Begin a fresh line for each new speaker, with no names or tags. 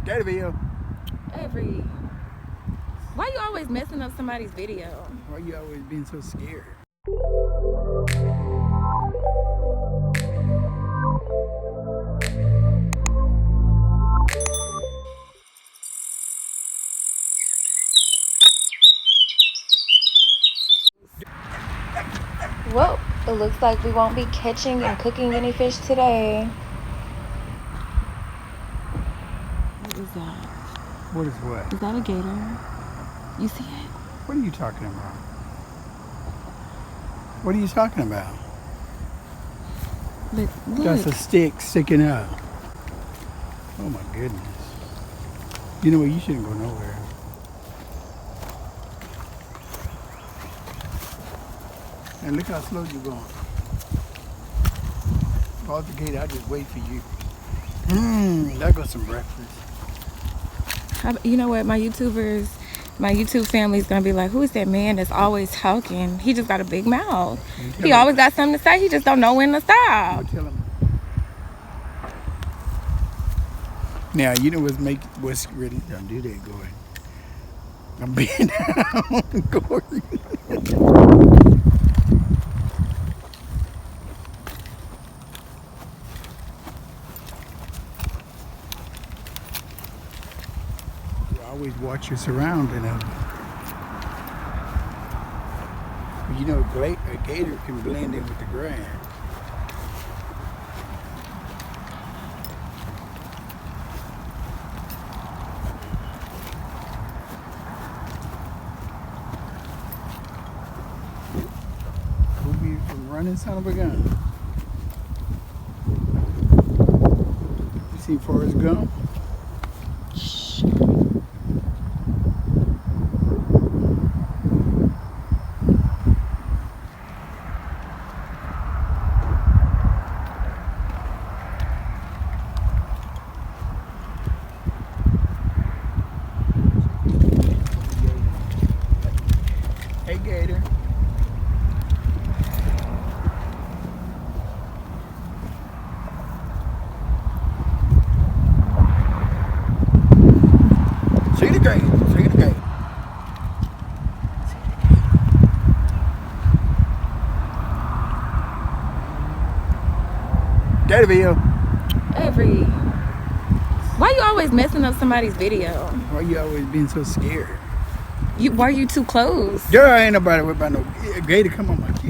Daddyville.
Avery, why you always messing up somebody's video?
Why you always being so scared?
Well, it looks like we won't be catching and cooking any fish today. What is that?
What is what?
Is that a gator? You see it?
What are you talking about? What are you talking about?
Look.
That's a stick sticking up. Oh my goodness. You know what? You shouldn't go nowhere. And look how slow you're going. Pause the gate, I'll just wait for you. There goes some breakfast.
You know what? My YouTube family is going to be like, who is that man that's always talking? He just got a big mouth. He always got something to say. He just don't know when to stop.
I'll tell him. Now, you know what's ready? Don't do that, Gordon. I'm being down, Gordon. Always watch your surroundings. You know, a gator can blend in with the grass. Who be from running, son of a gun? You see Forrest Gump? Hey, Gator. See the gate. See the gate. Daddyville.
Avery, why you always messing up somebody's video?
Why you always being so scared?
Why are you too close?
There ain't nobody worried about no gator. Come on, man.